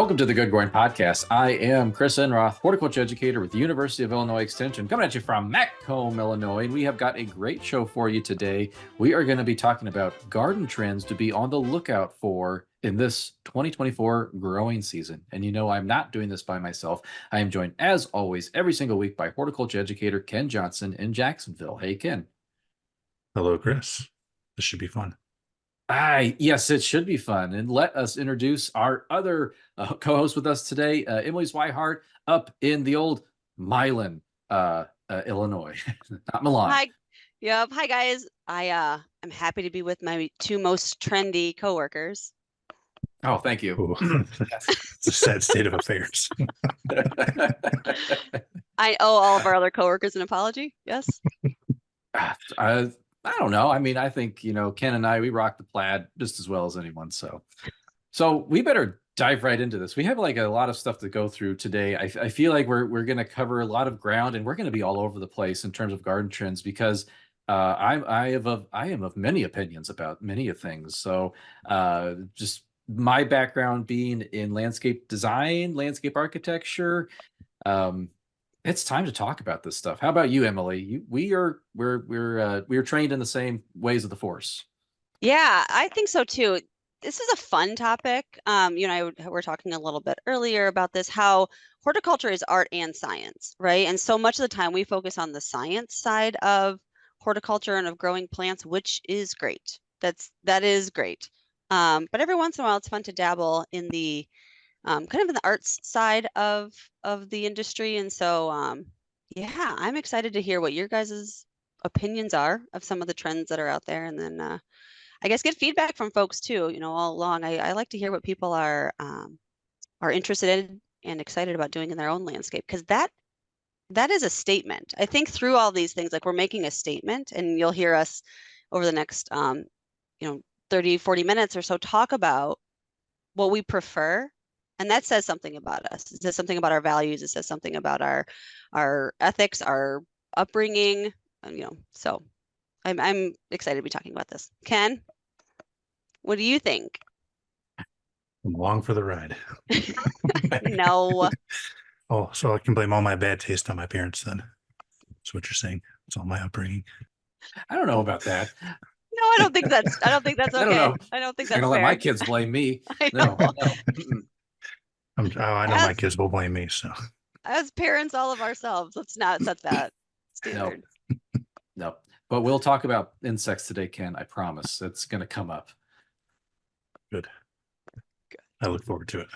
Welcome to the Good Growing Podcast. I am Chris Enroth, horticulture educator with the University of Illinois Extension, coming at you from Macomb, Illinois. And we have got a great show for you today. We are going to be talking about garden trends to be on the lookout for in this 2024 growing season. And you know, I'm not doing this by myself. I am joined, as always, every single week by horticulture educator Ken Johnson in Jacksonville. Hey, Ken. Hello, Chris. This should be fun. Yes, it should be fun. And let us introduce our other co-host with us today, Emily Swihart, up in the old Milan, Illinois, not Milan. Hi. Yep. Hi, guys. I'm happy to be with my two most trendy coworkers. Oh, thank you. It's a sad state of affairs. I owe all of our other coworkers an apology. Yes. I don't know. I mean, I think, you know, Ken and I, we rock the plaid just as well as anyone. So we better dive right into this. We have like a lot of stuff to go through today. I feel like we're going to cover a lot of ground, and we're going to be all over the place in terms of garden trends because I am of many opinions about many of things. So just my background being in landscape design, landscape architecture, it's time to talk about this stuff. How about you, Emily? We're trained in the same ways of the force. Yeah, I think so too. This is a fun topic. You know, we're talking a little bit earlier about this, how horticulture is art and science, right? And so much of the time we focus on the science side of horticulture and of growing plants, which is great. That is great. But every once in a while, it's fun to dabble in the kind of in the arts side of the industry. And so, yeah, I'm excited to hear what your guys' opinions are of some of the trends that are out there. And then I guess get feedback from folks too, you know, all along. I like to hear what people are interested in and excited about doing in their own landscape, because that is a statement. I think through all these things, like we're making a statement, and you'll hear us over the next, 30, 40 minutes or so talk about what we prefer. And that says something about us. It says something about our values. It says something about our ethics, our upbringing, so I'm excited to be talking about this. Ken, what do you think? I'm along for the ride. No. Oh, so I can blame all my bad taste on my parents then. That's what you're saying. It's all my upbringing. I don't know about that. No, I don't think that's okay. I don't think that's fair. Let my kids blame me. I know. No. I know my kids will blame me. So as parents, all of ourselves, let's not set that standard. No. But we'll talk about insects today, Ken. I promise. It's going to come up. Good. I look forward to it.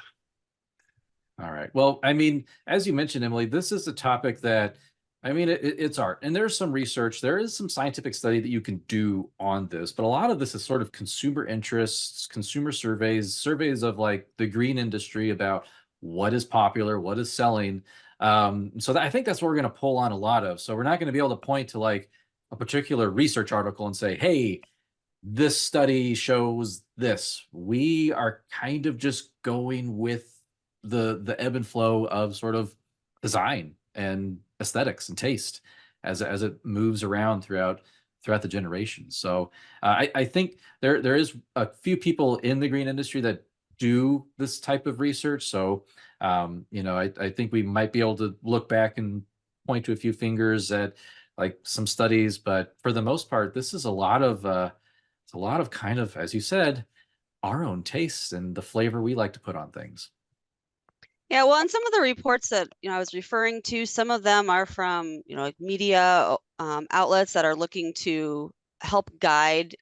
All right. Well, I mean, as you mentioned, Emily, this is a topic that, I mean, it's art. And there's some research. There is some scientific study that you can do on this. But a lot of this is sort of consumer interests, consumer surveys of like the green industry about what is popular, what is selling. I think that's what we're going to pull on a lot of. So we're not going to be able to point to like a particular research article and say, hey, this study shows this. We are kind of just going with the ebb and flow of sort of design and aesthetics and taste as it moves around throughout the generations. So I think there is a few people in the green industry that do this type of research. So I think we might be able to look back and point to a few fingers at like some studies, but for the most part, this is a lot of kind of, as you said, our own tastes and the flavor we like to put on things. Yeah, well, and some of the reports that I was referring to, some of them are from like media outlets that are looking to help guide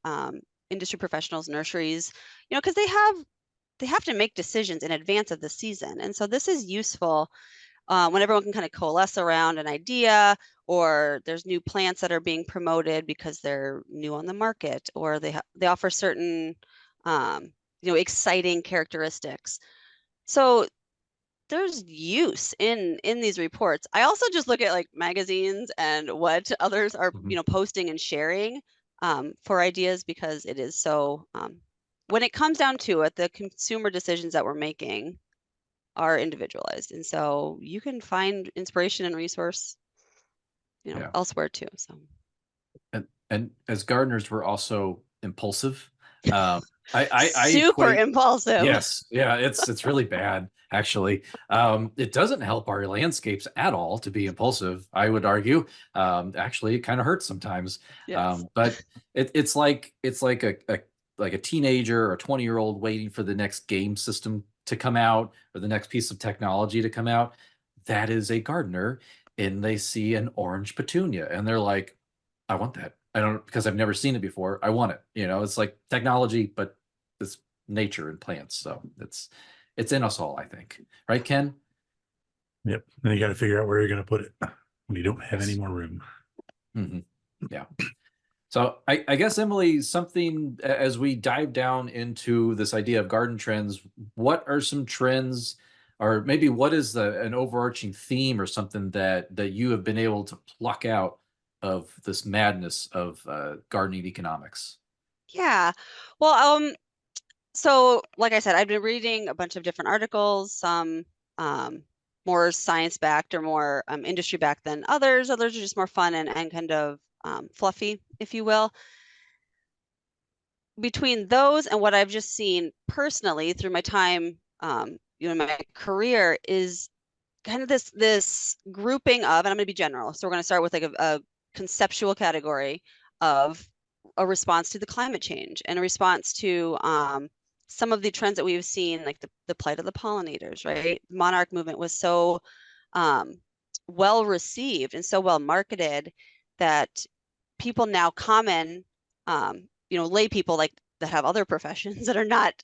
industry professionals, nurseries, because they have to make decisions in advance of the season, and so this is useful when everyone can kind of coalesce around an idea, or there's new plants that are being promoted because they're new on the market, or they offer certain exciting characteristics. So there's use in these reports. I also just look at like magazines and what others are posting and sharing for ideas, because it is so when it comes down to it, the consumer decisions that we're making are individualized, and so you can find inspiration and resource elsewhere too. So and as gardeners, we're also impulsive. I super impulsive. Yes, yeah, it's really bad. actually. It doesn't help our landscapes at all to be impulsive, I would argue. Actually, it kind of hurts sometimes. Yes. But it's like a teenager or a 20-year-old waiting for the next game system to come out or the next piece of technology to come out. That is a gardener, and they see an orange petunia and they're like, I want that. I don't, because I've never seen it before. I want it. It's like technology, but it's nature and plants. So it's in us all, I think. Right, Ken? Yep. Then you got to figure out where you're going to put it when you don't have any Yes. more room. Mhm. Yeah. So I guess, Emily, something as we dive down into this idea of garden trends, what are some trends, or maybe what is an overarching theme or something that you have been able to pluck out of this madness of gardening economics? Yeah. Well, so like I said, I've been reading a bunch of different articles, some more science-backed or more industry-backed than others. Others are just more fun and kind of fluffy, if you will. Between those and what I've just seen personally through my time, my career is kind of this grouping of, and I'm going to be general. So we're going to start with like a conceptual category of a response to the climate change and a response to some of the trends that we've seen, like the plight of the pollinators, right? Monarch movement was so well received and so well marketed that people now lay people like that have other professions that are not,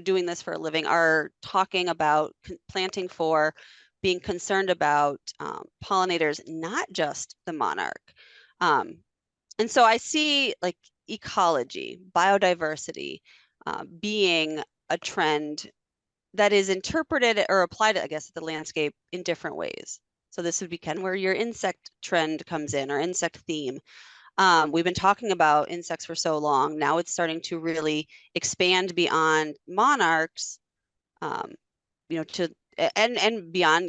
doing this for a living are talking about planting for, being concerned about pollinators, not just the monarch. And so I see like ecology, biodiversity being a trend that is interpreted or applied, I guess, to the landscape in different ways. So this would be kind of where your insect trend comes in, or insect theme. We've been talking about insects for so long. Now it's starting to really expand beyond monarchs, um, to and beyond,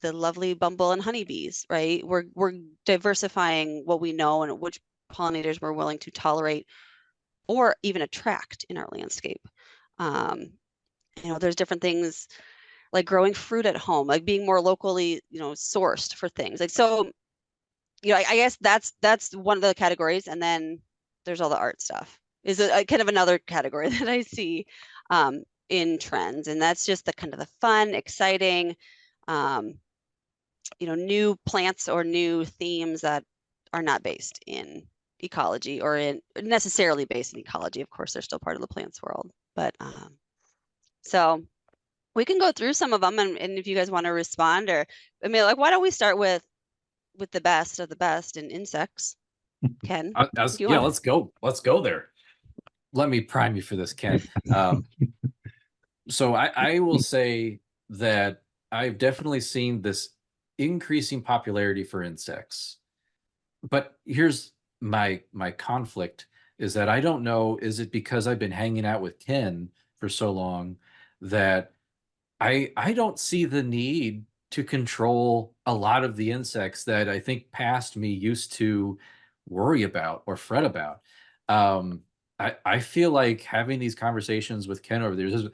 the lovely bumble and honeybees, right? We're diversifying what we know and which pollinators we're willing to tolerate or even attract in our landscape. Um, there's different things like growing fruit at home, like being more locally, sourced for things. Like so, I guess that's one of the categories, and then there's all the art stuff. Is a kind of another category that I see in trends, and that's just the kind of the fun, exciting, um, new plants or new themes that are not based in ecology or in necessarily based in ecology. Of course, they're still part of the plants world, but so we can go through some of them, and if you guys want to respond, or I mean, like, why don't we start with the best of the best in insects? Ken, do you Yeah, want to? let's go there. Let me prime you for this, Ken. So I will say that I've definitely seen this increasing popularity for insects. But here's my conflict is that I don't know, is it because I've been hanging out with Ken for so long that I don't see the need to control a lot of the insects that I think past me used to worry about or fret about. I feel like having these conversations with Ken over there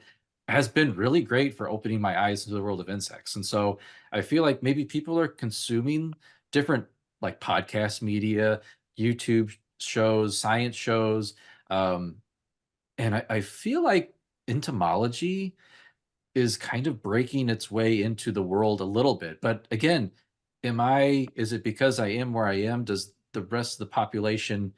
has been really great for opening my eyes to the world of insects. And so I feel like maybe people are consuming different like podcast media, YouTube shows, science shows. And I feel like entomology is kind of breaking its way into the world a little bit. But again, is it because I am where I am? Does the rest of the population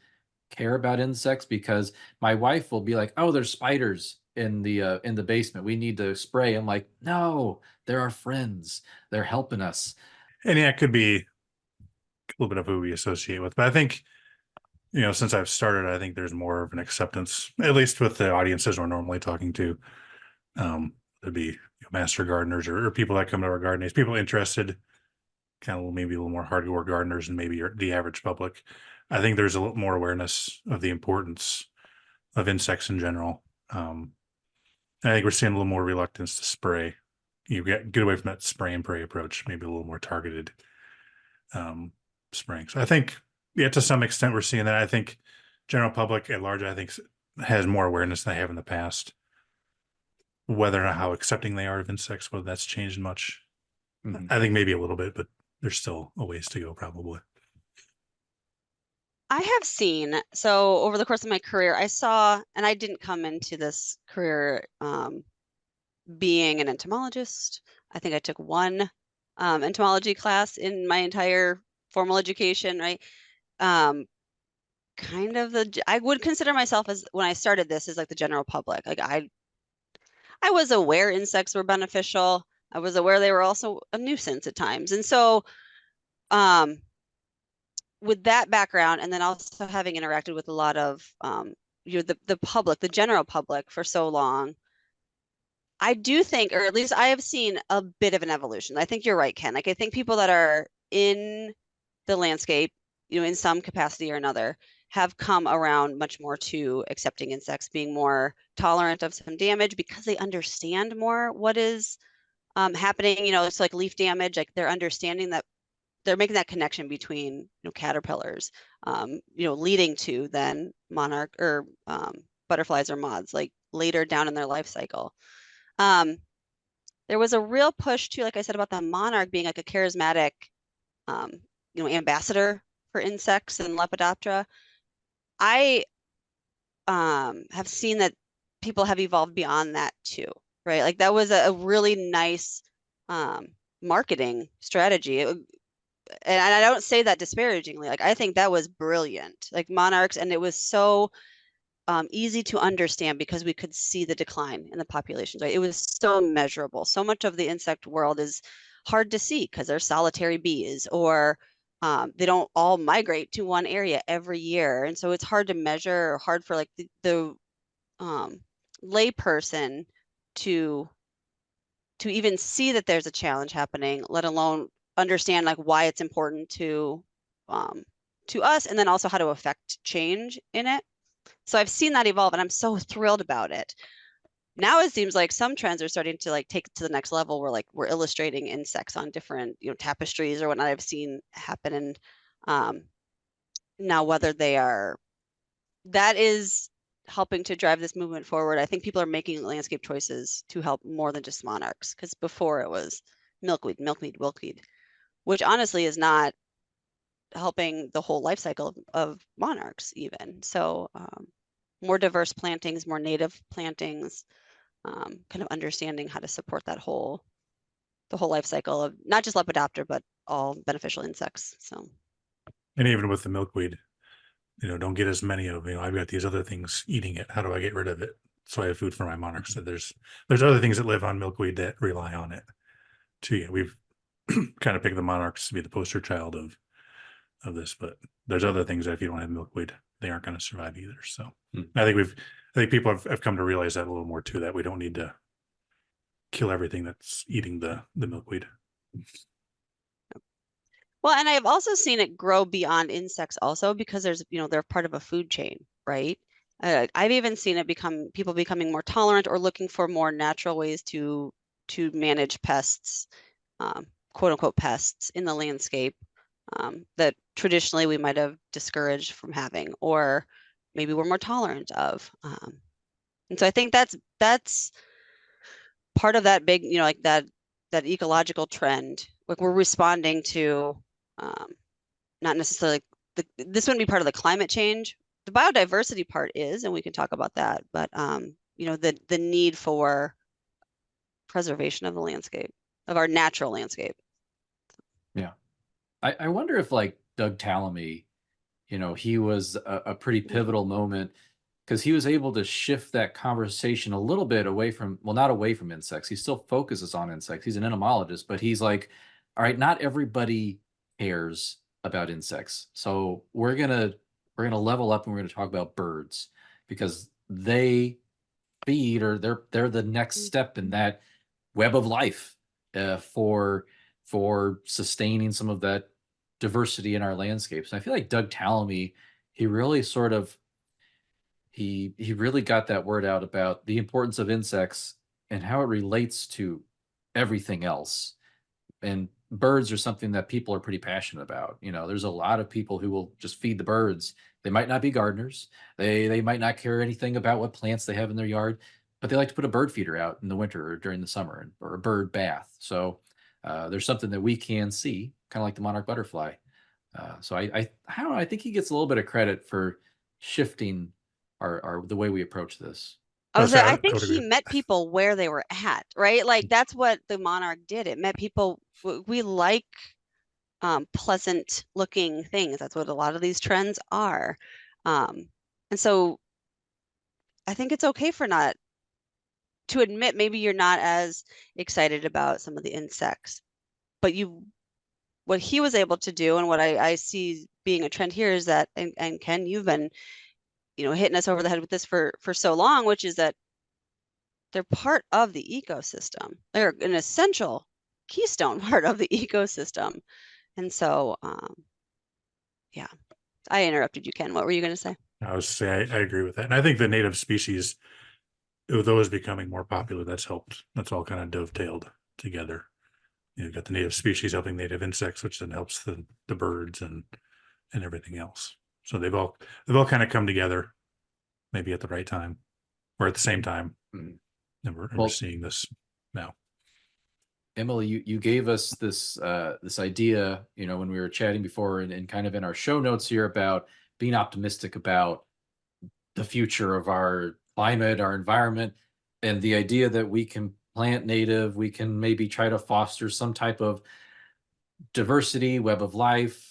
care about insects? Because my wife will be like, "Oh, there's spiders in the basement. We need to spray." I'm like, "No, they're our friends. They're helping us." And yeah, it could be a little bit of who we associate with. But I think, since I've started, I think there's more of an acceptance, at least with the audiences we're normally talking to. There'd be master gardeners or people that come to our garden days, people interested, kind of maybe a little more hardcore gardeners and maybe the average public. I think there's a little more awareness of the importance of insects in general. I think we're seeing a little more reluctance to spray. You get away from that spray and pray approach, maybe a little more targeted spraying. So I think, yeah, to some extent we're seeing that. I think general public at large, I think, has more awareness than they have in the past. whether or not how accepting they are of insects, whether that's changed much. Mhm. I think maybe a little bit, but there's still a ways to go probably. I have seen, so over the course of my career, I saw, and I didn't come into this career being an entomologist. I think I took one entomology class in my entire formal education, right? Kind of I would consider myself as, when I started this, as like the general public. Like I was aware insects were beneficial. I was aware they were also a nuisance at times. And so um with that background, and then also having interacted with a lot of the public, the general public for so long, I do think, or at least I have seen a bit of an evolution. I think you're right, Ken. Like I think people that are in the landscape, in some capacity or another, have come around much more to accepting insects, being more tolerant of some damage because they understand more what is happening. It's like leaf damage, like they're understanding that, they're making that connection between caterpillars, leading to then monarch or butterflies or moths, like later down in their life cycle. Um, there was a real push to, like I said, about the monarch being like a charismatic, um, ambassador for insects and Lepidoptera. I have seen that people have evolved beyond that too, right? Like that was a really nice marketing strategy. And I don't say that disparagingly. Like I think that was brilliant. Like monarchs, and it was so easy to understand because we could see the decline in the populations, right? It was so measurable. So much of the insect world is hard to see because they're solitary bees, or they don't all migrate to one area every year. And so it's hard to measure, or hard for like the lay person to even see that there's a challenge happening, let alone understand like why it's important to us, and then also how to affect change in it. So I've seen that evolve, and I'm so thrilled about it. Now it seems like some trends are starting to like take it to the next level, where like we're illustrating insects on different tapestries or whatnot. I've seen happen. And now whether that is helping to drive this movement forward. I think people are making landscape choices to help more than just monarchs, because before it was milkweed, milkweed, which honestly is not helping the whole life cycle of monarchs even. So more diverse plantings, more native plantings, kind of understanding how to support the whole life cycle of not just Lepidoptera, but all beneficial insects. So, And even with the milkweed, don't get as many of, I've got these other things eating it. How do I get rid of it? So I have food for my monarchs. So there's other things that live on milkweed that rely on it too. Yeah, we've kind of picked the monarchs to be the poster child of this, but there's other things that if you don't have milkweed, they aren't going to survive either. So I think people have come to realize that a little more too, that we don't need to kill everything that's eating the milkweed. well, and I've also seen it grow beyond insects also, because there's, they're part of a food chain, right? I've even seen it people becoming more tolerant or looking for more natural ways to manage pests, quote unquote pests in the landscape, that traditionally we might have discouraged from having, or maybe we're more tolerant of. And so I think that's part of that big, like that ecological trend. Like we're responding to, not necessarily this wouldn't be part of the climate change. The biodiversity part is, and we can talk about that, but the need for preservation of the landscape, of our natural landscape. Yeah. I wonder if like Doug Tallamy, he was a pretty pivotal moment, because he was able to shift that conversation a little bit away from, well, not away from insects. He still focuses on insects. He's an entomologist, but he's like, all right, not everybody cares about insects. So we're gonna level up, and we're gonna talk about birds, because they feed, or they're the next step in that web of life, for sustaining some of that diversity in our landscapes. And I feel like Doug Tallamy, he really sort of he really got that word out about the importance of insects and how it relates to everything else. And birds are something that people are pretty passionate about. There's a lot of people who will just feed the birds. They might not be gardeners. They might not care anything about what plants they have in their yard, but they like to put a bird feeder out in the winter or during the summer, or a bird bath. So there's something that we can see, kind of like the monarch butterfly. So I don't know, I think he gets a little bit of credit for shifting our the way we approach this. I Oh, was, I sorry, I think would he agree. met people where they were at, right? Like that's what the monarch did. It met people. We like pleasant looking things. That's what a lot of these trends are. And so I think it's okay for not to admit maybe you're not as excited about some of the insects, but what he was able to do and what I see being a trend here is that, and Ken, you've been, hitting us over the head with this for so long, which is that they're part of the ecosystem. They're an essential keystone part of the ecosystem. And so, yeah, I interrupted you, Ken. What were you going to say? I was say I agree with that, and I think the native species, with those becoming more popular, that's helped. That's all kind of dovetailed together. You've got the native species helping native insects, which then helps the birds and everything else. So they've all kind of come together, maybe at the right time or at the same time. Mhm. And we're Well, seeing this now. Emily, you gave us this idea, when we were chatting before, and kind of in our show notes here, about being optimistic about the future of our climate, our environment, and the idea that we can plant native, we can maybe try to foster some type of diversity, web of life,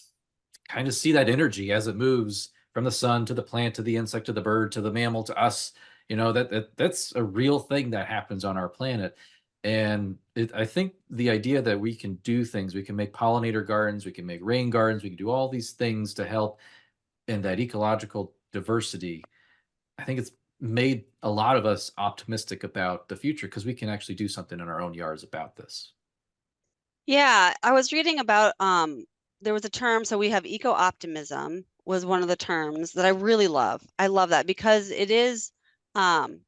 kind of see that energy as it moves from the sun to the plant to the insect to the bird to the mammal to us. That's a real thing that happens on our planet. And I think the idea that we can do things, we can make pollinator gardens, we can make rain gardens, we can do all these things to help in that ecological diversity. I think it's made a lot of us optimistic about the future because we can actually do something in our own yards about this. Yeah, I was reading about there was a term, so we have eco-optimism was one of the terms that I really love. I love that because um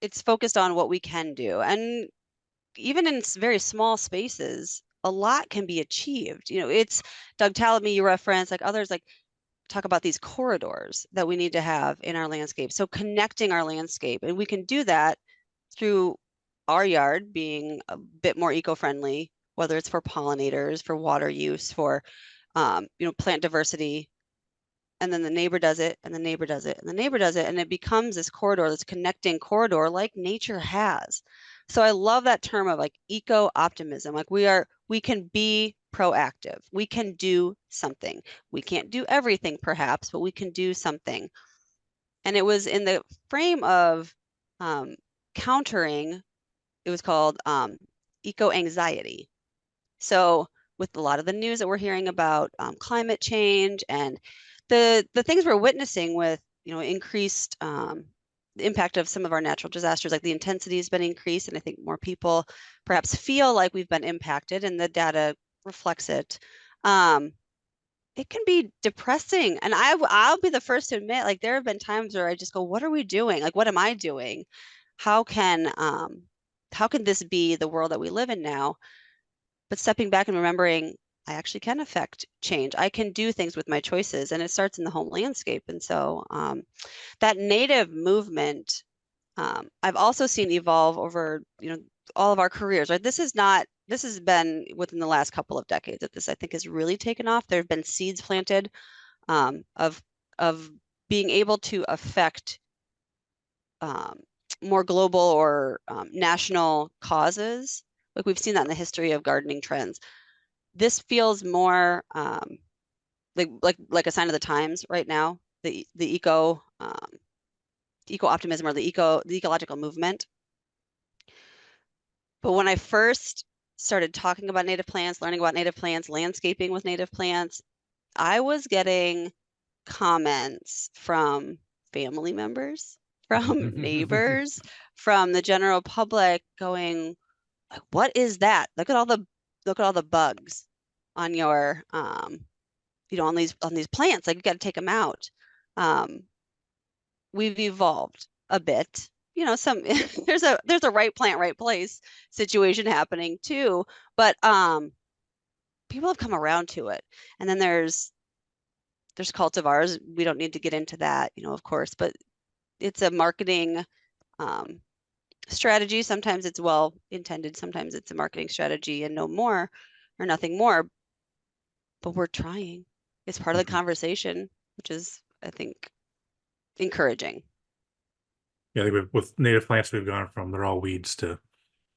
it's focused on what we can do. And even in very small spaces, a lot can be achieved. It's Doug Talamy you reference, like others like talk about these corridors that we need to have in our landscape. So connecting our landscape, and we can do that through our yard being a bit more eco-friendly, whether it's for pollinators, for water use, for plant diversity. And then the neighbor does it, and the neighbor does it, and the neighbor does it, and it becomes this corridor, this connecting corridor like nature has. So I love that term of like eco-optimism. Like we can be proactive. We can do something. We can't do everything perhaps, but we can do something. And it was in the frame of um, countering, it was called eco-anxiety. So with a lot of the news that we're hearing about climate change and the things we're witnessing with increased the impact of some of our natural disasters, like the intensity has been increased, and I think more people perhaps feel like we've been impacted, and the data reflects it. It can be depressing, and I'll be the first to admit, like there have been times where I just go, "What are we doing? Like, what am I doing? How can um, how can this be the world that we live in now?" But stepping back and remembering I actually can affect change. I can do things with my choices, and it starts in the home landscape. And so that native movement, I've also seen evolve over, all of our careers, right? This has been within the last couple of decades that this, I think, has really taken off. There have been seeds planted of being able to affect um, more global or national causes. Like we've seen that in the history of gardening trends. This feels more like a sign of the times right now. The eco optimism or the ecological movement. But when I first started talking about native plants, learning about native plants, landscaping with native plants, I was getting comments from family members, from neighbors, from the general public going, like, what is that? Look at all the bugs on your on these plants. Like you got to take them out. Um, we've evolved a bit. Some there's a right plant, right place situation happening too, but people have come around to it. And then there's cultivars. We don't need to get into that, of course, but it's a marketing um, strategy. Sometimes it's well intended, sometimes it's a marketing strategy and no more or nothing more. But we're trying. It's part of the conversation, which is, I think, encouraging. Yeah, I think with native plants, we've gone from they're all weeds to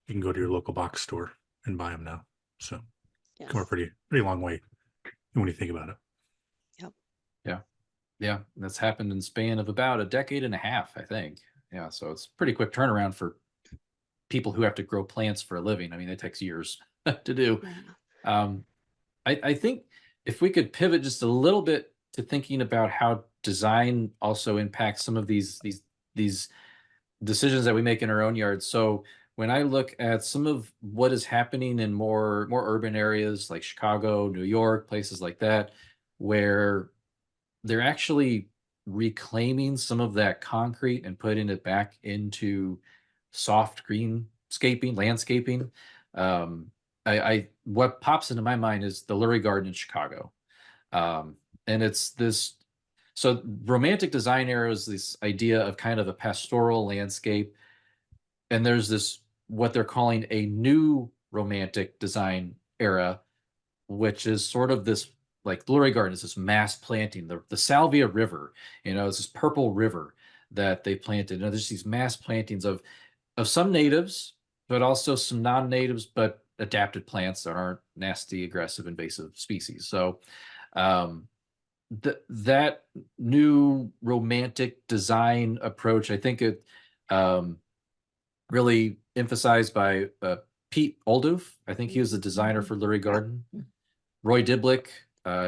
you can go to your local box store and buy them now. So Yes. come a pretty long way when you think about it. Yep. Yeah. Yeah. That's happened in the span of about a decade and a half, I think. Yeah. So it's pretty quick turnaround for people who have to grow plants for a living. I mean, it takes years to do. Yeah. I think if we could pivot just a little bit to thinking about how design also impacts some of these decisions that we make in our own yards. So when I look at some of what is happening in more urban areas like Chicago, New York, places like that, where they're actually reclaiming some of that concrete and putting it back into soft greenscaping, landscaping. What pops into my mind is the Lurie Garden in Chicago. And it's this, so romantic design era is this idea of kind of a pastoral landscape. And there's this, what they're calling a new romantic design era, which is sort of this, like Lurie Garden is this mass planting, the Salvia River, it's this purple river that they planted. And there's these mass plantings of some natives, but also some non-natives, but adapted plants that aren't nasty, aggressive, invasive species. So that new romantic design approach, I think it really emphasized by Pete Oldoof. I think he was the designer for Lurie Garden. Roy Diblick,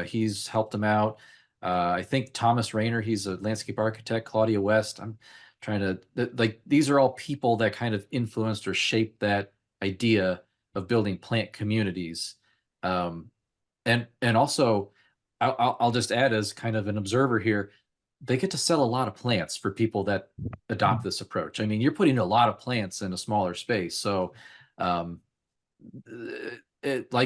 he's helped him out. I think Thomas Rayner, he's a landscape architect. Claudia West, I'm trying to, like, these are all people that kind of influenced or shaped that idea of building plant communities. And also, I'll just add as kind of an observer here, they get to sell a lot of plants for people that adopt this approach. I mean, you're putting a lot of plants in a smaller space. So, like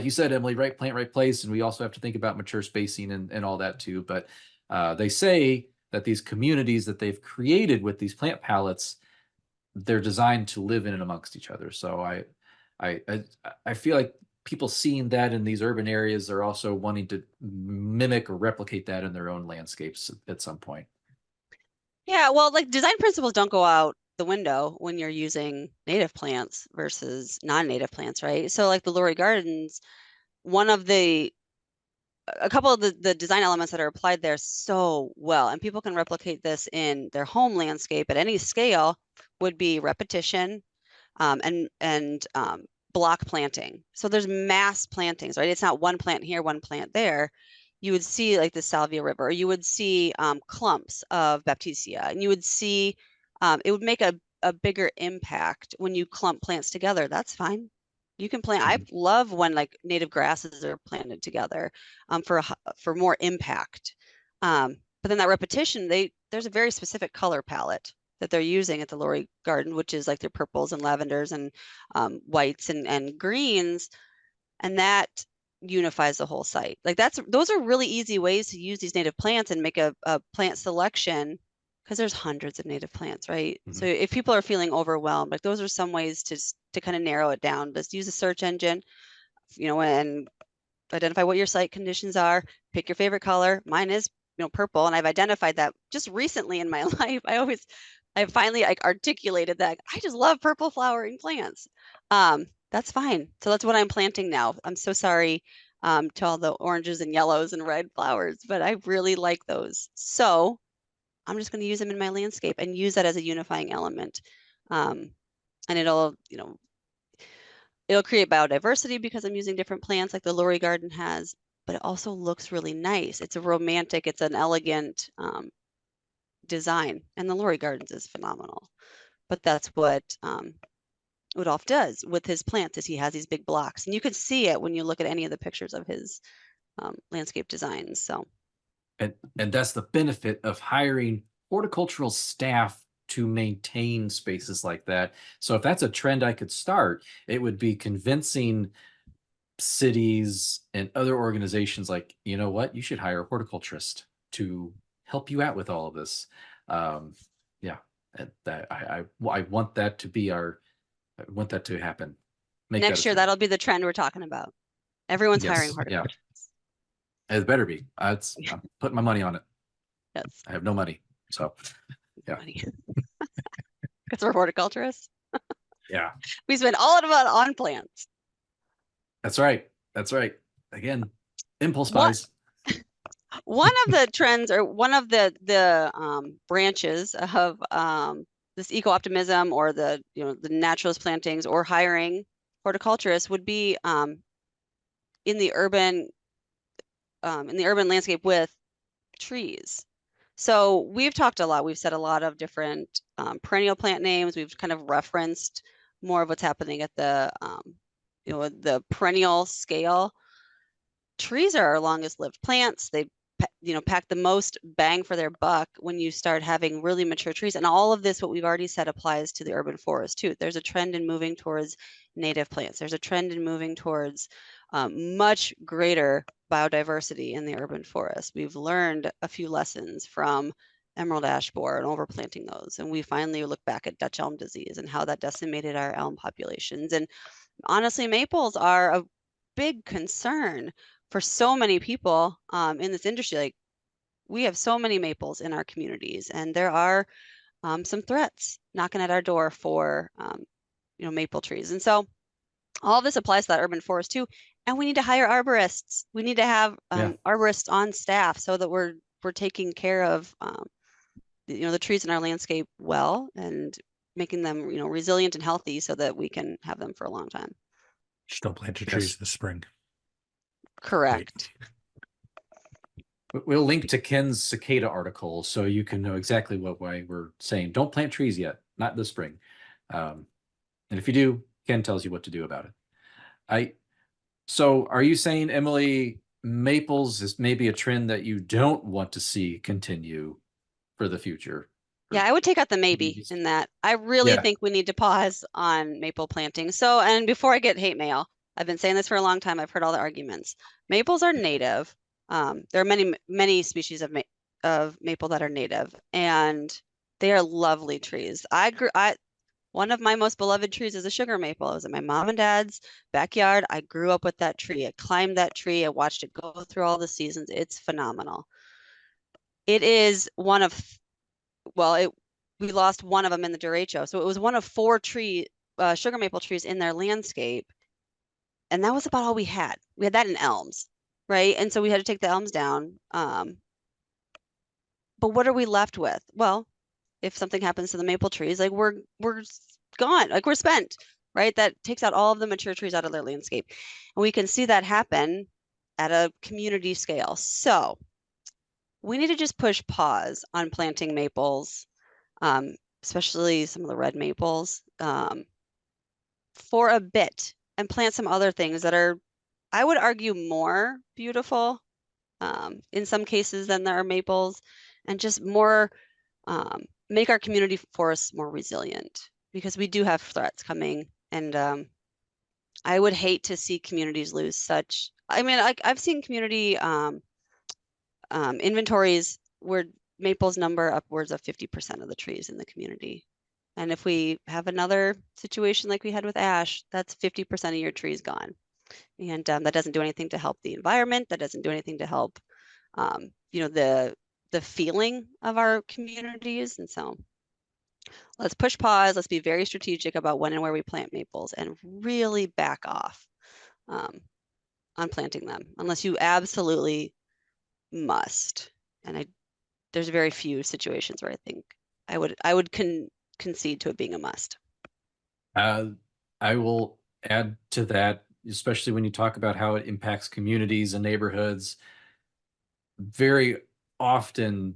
you said, Emily, right plant, right place. And we also have to think about mature spacing and all that too. But they say that these communities that they've created with these plant palettes, they're designed to live in and amongst each other. So I feel like people seeing that in these urban areas are also wanting to mimic or replicate that in their own landscapes at some point. Yeah, well, like design principles don't go out the window when you're using native plants versus non-native plants, right? So like the Lurie Gardens, a couple of the design elements that are applied there so well, and people can replicate this in their home landscape at any scale, would be repetition, and block planting. So there's mass plantings, right? It's not one plant here, one plant there. You would see like the Salvia River, you would see clumps of Baptisia, and you would see it would make a bigger impact when you clump plants together. That's fine. You can plant. I love when like native grasses are planted together for more impact. But then that repetition, there's a very specific color palette that they're using at the Lurie Garden, which is like their purples and lavenders and whites and greens, and that unifies the whole site. Like those are really easy ways to use these native plants and make a plant selection, because there's hundreds of native plants, right? So if people are feeling overwhelmed, like those are some ways to kind of narrow it down. Just use a search engine, and identify what your site conditions are, pick your favorite color. Mine is, purple, and I've identified that just recently in my life. I finally like articulated that I just love purple flowering plants. That's fine. So that's what I'm planting now. I'm so sorry to all the oranges and yellows and red flowers, but I really like those. So I'm just going to use them in my landscape and use that as a unifying element. And it'll create biodiversity because I'm using different plants like the Lurie Garden has, but it also looks really nice. It's a romantic, it's an elegant design, and the Lurie Gardens is phenomenal. But that's what Udolph does with his plants, is he has these big blocks, and you can see it when you look at any of the pictures of his landscape designs. So, and that's the benefit of hiring horticultural staff to maintain spaces like that. So if that's a trend I could start, it would be convincing cities and other organizations like, you know what, you should hire a horticulturist to help you out with all of this. Yeah, that I want that to be our I want that to happen. Make that a Next year, trend. that'll be the trend we're talking about. Everyone's hiring Yes, yeah. horticulturists. It better be. I'm putting my money on it. Yes. I have no money, so yeah. Because we're horticulturists. Yeah, We spend all of it on plants. that's right. That's right. Again, impulse What- buys. One of the trends, or one of the branches of this eco-optimism, or the the naturalist plantings, or hiring horticulturists, would be in the urban landscape with trees. So we've talked a lot. We've said a lot of different perennial plant names. We've kind of referenced more of what's happening at the the perennial scale. Trees are our longest lived plants. They pack the most bang for their buck when you start having really mature trees. And all of this, what we've already said, applies to the urban forest too. There's a trend in moving towards native plants. There's a trend in moving towards much greater biodiversity in the urban forest. We've learned a few lessons from emerald ash borer and overplanting those. And we finally look back at Dutch elm disease and how that decimated our elm populations. And honestly, maples are a big concern for so many people in this industry. Like, we have so many maples in our communities, and there are some threats knocking at our door for maple trees. And so all this applies to that urban forest too. And we need to hire arborists. We need to have arborists on staff so that we're taking care of the trees in our landscape well, and making them resilient and healthy so that we can have them for a long time. Just don't plant your Yes. trees this spring. Correct. We'll link to Ken's cicada article so you can know exactly why we're saying don't plant trees yet, not this spring. And if you do, Ken tells you what to do about it. So are you saying, Emily, maples is maybe a trend that you don't want to see continue for the future? Yeah, I would take out the maybe in that. I really think we need to pause on maple planting. So, and before I get hate mail, I've been saying this for a long time. I've heard all the arguments. Maples are native. There are many species of maple that are native, and they are lovely trees. One of my most beloved trees is a sugar maple. It was at my mom and dad's backyard. I grew up with that tree. I climbed that tree. I watched it go through all the seasons. It's phenomenal. It is one of, we lost one of them in the derecho. So it was one of 4 sugar maple trees in their landscape. And that was about all we had. We had that in elms, right? And so we had to take the elms down. But what are we left with? Well, if something happens to the maple trees, like we're gone, like we're spent, right? That takes out all of the mature trees out of their landscape. And we can see that happen at a community scale. So we need to just push pause on planting maples, especially some of the red maples, for a bit, and plant some other things that are, I would argue, more beautiful in some cases than there are maples, and just more make our community forests more resilient, because we do have threats coming. And I would hate to see communities lose such, I mean, I've seen community inventories where maples number upwards of 50% of the trees in the community. And if we have another situation like we had with ash, that's 50% of your trees gone. And that doesn't do anything to help the environment. That doesn't do anything to help, the feeling of our communities. And so let's push pause. Let's be very strategic about when and where we plant maples, and really back off on planting them, unless you absolutely must. And there's very few situations where I think I would concede to it being a must. I will add to that, especially when you talk about how it impacts communities and neighborhoods. Very often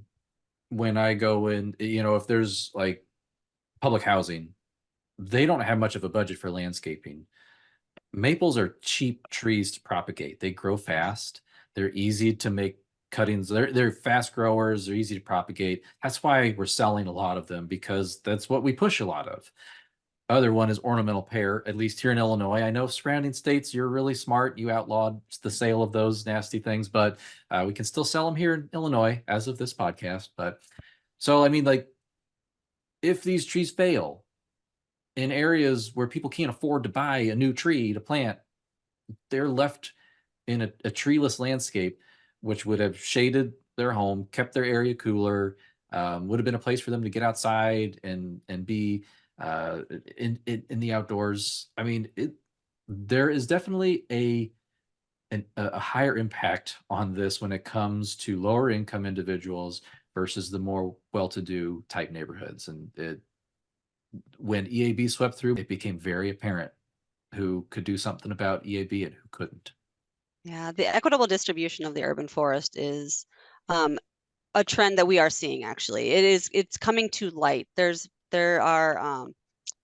when I go in, if there's like public housing, they don't have much of a budget for landscaping. Maples are cheap trees to propagate. They grow fast. They're easy to make cuttings. They're fast growers. They're easy to propagate. That's why we're selling a lot of them, because that's what we push a lot of. Other one is ornamental pear, at least here in Illinois. I know surrounding states, you're really smart. You outlawed the sale of those nasty things, but we can still sell them here in Illinois as of this podcast. But so, I mean, like, if these trees fail in areas where people can't afford to buy a new tree to plant, they're left in a treeless landscape, which would have shaded their home, kept their area cooler, would have been a place for them to get outside and be in the outdoors. I mean, there is definitely a higher impact on this when it comes to lower income individuals versus the more well-to-do type neighborhoods. And when EAB swept through, it became very apparent who could do something about EAB and who couldn't. Yeah, the equitable distribution of the urban forest is a trend that we are seeing. Actually, it's coming to light. There are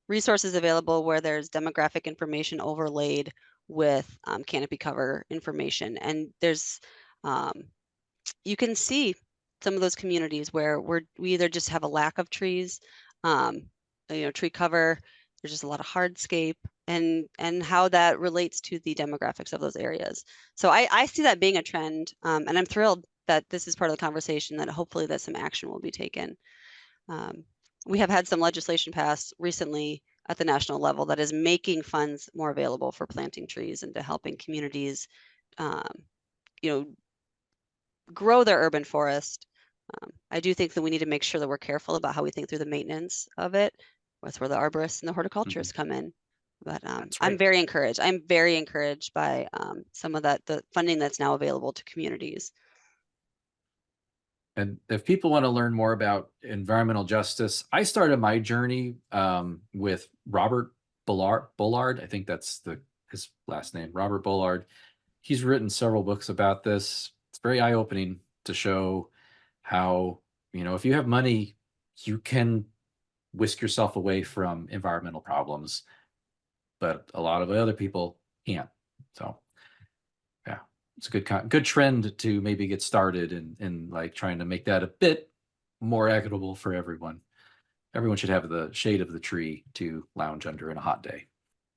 resources available where there's demographic information overlaid with canopy cover information, and there's you can see some of those communities where we either just have a lack of trees, tree cover. There's just a lot of hardscape, and how that relates to the demographics of those areas. So I see that being a trend, and I'm thrilled that this is part of the conversation, that hopefully that some action will be taken. We have had some legislation passed recently at the national level that is making funds more available for planting trees and to helping communities, grow their urban forest. I do think that we need to make sure that we're careful about how we think through the maintenance of it. That's where the arborists and the horticulturists come in. But I'm very encouraged. I'm very encouraged by some of the funding that's now available to communities. And if people want to learn more about environmental justice, I started my journey with Robert Bullard. I think that's his last name, Robert Bullard. He's written several books about this. It's very eye-opening to show how, if you have money, you can whisk yourself away from environmental problems, but a lot of other people can't. So yeah, it's a good trend to maybe get started in like trying to make that a bit more equitable for everyone. Everyone should have the shade of the tree to lounge under in a hot day.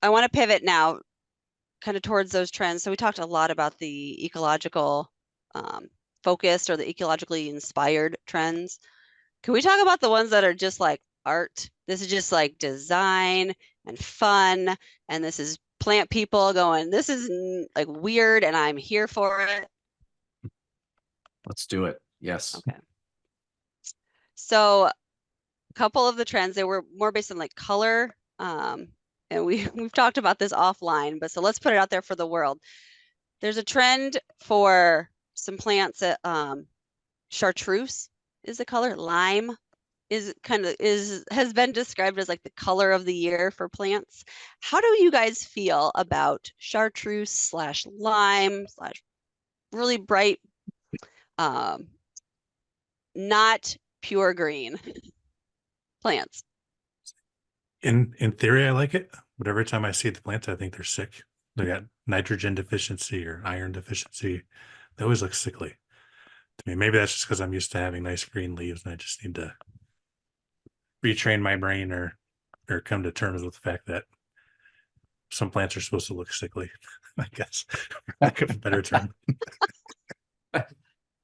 I want to pivot now kind of towards those trends. So we talked a lot about the ecological focused or the ecologically inspired trends. Can we talk about the ones that are just like art? This is just like design and fun, and this is plant people going, this is like weird and I'm here for it. Let's do it. Yes. Okay. So a couple of the trends, they were more based on like color. And we've talked about this offline, but so let's put it out there for the world. There's a trend for some plants that chartreuse is the color. Lime has been described as like the color of the year for plants. How do you guys feel about chartreuse / lime / really bright, not pure green plants? In theory, I like it, but every time I see the plants, I think they're sick. They got nitrogen deficiency or iron deficiency. They always look sickly to me. Maybe that's just because I'm used to having nice green leaves, and I just need to retrain my brain or come to terms with the fact that some plants are supposed to look sickly, I guess, for lack of a better term.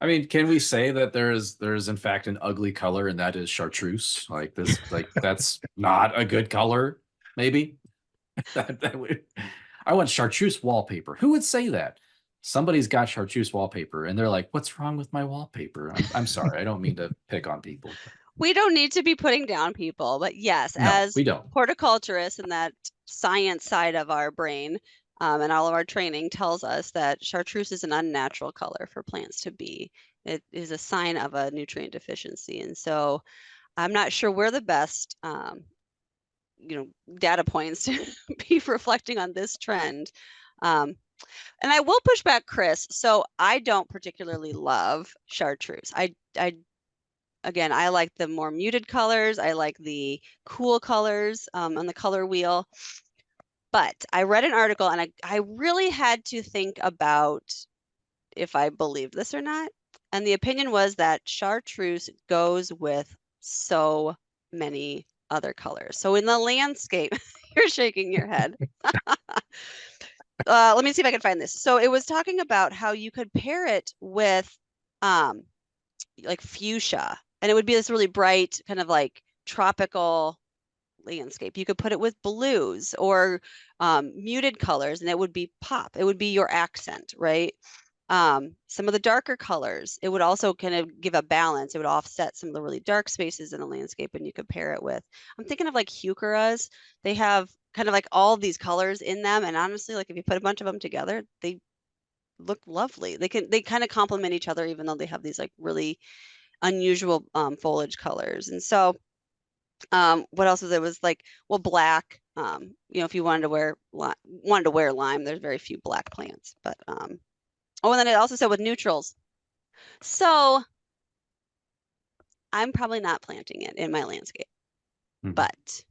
I mean, can we say that there is in fact an ugly color, and that is chartreuse? Like this, like that's not a good color, maybe. I want chartreuse wallpaper. Who would say that? Somebody's got chartreuse wallpaper, and they're like, "What's wrong with my wallpaper?" I'm sorry, I don't mean to pick on people. We don't need to be putting down people, but yes, No, as we don't. horticulturists and that science side of our brain, and all of our training tells us that chartreuse is an unnatural color for plants to be. It is a sign of a nutrient deficiency. And so I'm not sure we're the best, data points to be reflecting on this trend. And I will push back, Chris. So I don't particularly love chartreuse. Again, I like the more muted colors. I like the cool colors on the color wheel. But I read an article, and I really had to think about if I believed this or not. And the opinion was that chartreuse goes with so many other colors. So in the landscape, you're shaking your head. Let me see if I can find this. So it was talking about how you could pair it with like fuchsia, and it would be this really bright kind of like tropical landscape. You could put it with blues or muted colors, and it would be pop. It would be your accent, right? Some of the darker colors, it would also kind of give a balance. It would offset some of the really dark spaces in the landscape, and you could pair it with, I'm thinking of like heucheras. They have kind of like all these colors in them, and honestly, like if you put a bunch of them together, they look lovely. They kind of complement each other, even though they have these like really unusual foliage colors. And so what else was it? Was like, well, black, you know, if you wanted to wear lime, there's very few black plants, but oh, and then it also said with neutrals. So I'm probably not planting it in my landscape, but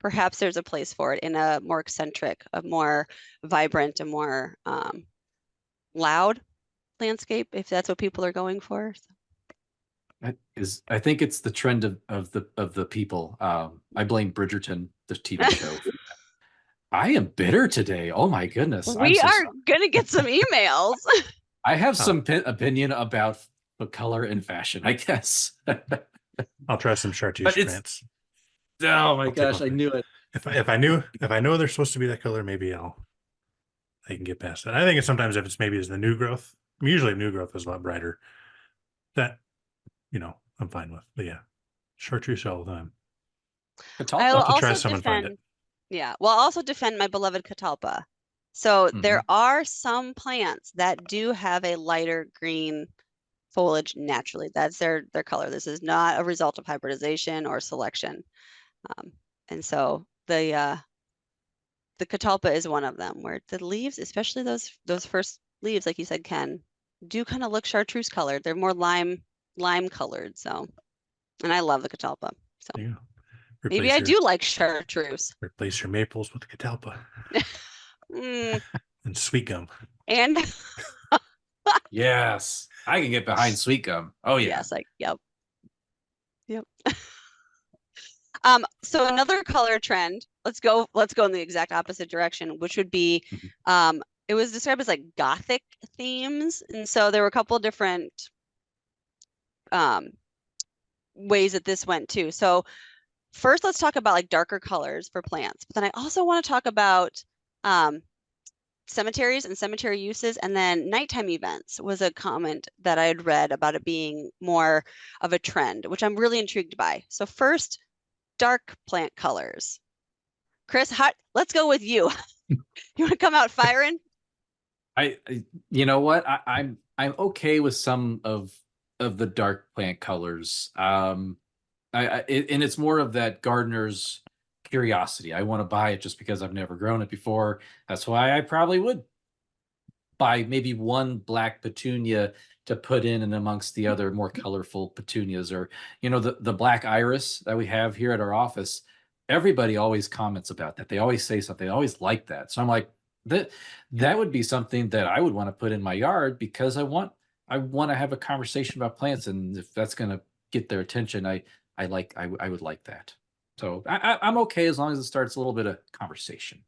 perhaps there's a place for it in a more eccentric, a more vibrant, a more loud landscape, if that's what people are going for. I think it's the trend of the people. I blame Bridgerton, the TV show. I am bitter today. Oh my goodness. We are gonna get some emails. I have some opinion about the color and fashion, I guess. I'll try some chartreuse plants. Oh my gosh, I knew it. If I know they're supposed to be that color, maybe I can get past that. I think it's sometimes if it's maybe as the new growth. I mean, usually new growth is a lot brighter. That, you know, I'm fine with. But yeah, chartreuse all the time. I will also try some and find it. Yeah, well, I'll also defend my beloved catalpa. So there are some plants that do have a lighter green foliage naturally. That's their color. This is not a result of hybridization or selection. And so the catalpa is one of them, where the leaves, especially those first leaves, like you said, Ken, do kind of look chartreuse colored. They're more lime colored. So, and I love the catalpa. So Yeah. maybe I do like chartreuse. Replace your maples with the catalpa. And sweet gum. And yes, I can get behind sweet gum. Oh yeah. yes, yep. So another color trend, let's go in the exact opposite direction, which would be it was described as like gothic themes. And so there were a couple of different ways that this went too. So first, let's talk about like darker colors for plants, but then I also want to talk about cemeteries and cemetery uses, and then nighttime events was a comment that I had read about it being more of a trend, which I'm really intrigued by. So first, dark plant colors. Chris, let's go with you. You want to come out firing? You know what? I'm okay with some of the dark plant colors. And it's more of that gardener's curiosity. I want to buy it just because I've never grown it before. That's why I probably would buy maybe one black petunia to put in and amongst the other more colorful petunias, or, you know, the black iris that we have here at our office. Everybody always comments about that. They always say something. They always like that. So I'm like, that would be something that I would want to put in my yard, because I want to have a conversation about plants, and if that's going to get their attention, I would like that. So I'm okay as long as it starts a little bit of conversation.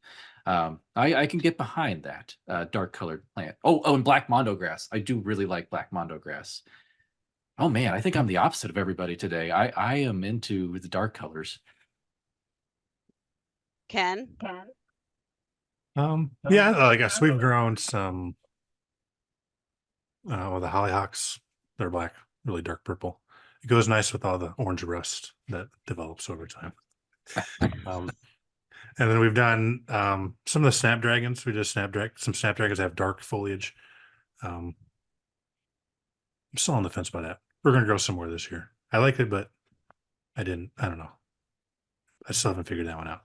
I can get behind that dark colored plant. Oh, and black mondo grass. I do really like black mondo grass. Oh man, I think I'm the opposite of everybody today. I am into the dark colors. Ken? Yeah, I guess we've grown some the hollyhocks. They're black, really dark purple. It goes nice with all the orange rust that develops over time. And then we've done some of the snapdragons. We just some snapdragons have dark foliage. I'm still on the fence by that. We're going to grow some more this year. I liked it, but I don't know. I still haven't figured that one out.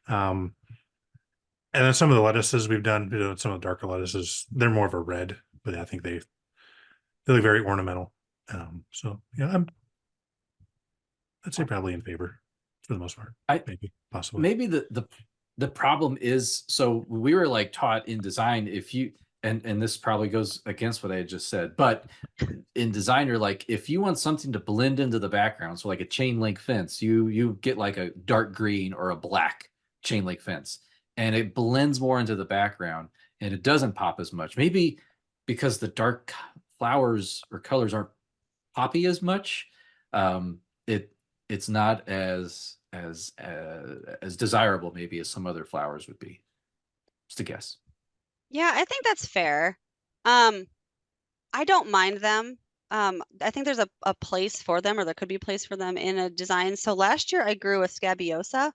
And then some of the lettuces we've done, some of the darker lettuces, they're more of a red, but I think they look very ornamental. So yeah, I'd say probably in favor for the most part. Possibly. Maybe the problem is, so we were like taught in design, if you and this probably goes against what I had just said, but in design, you're like, if you want something to blend into the background, so like a chain link fence, you get like a dark green or a black chain link fence, and it blends more into the background and it doesn't pop as much. Maybe because the dark flowers or colors aren't poppy as much, it's not as as desirable maybe as some other flowers would be. Just a guess. Yeah, I think that's fair. I don't mind them. I think there's a place for them, or there could be a place for them in a design. So last year I grew a scabiosa,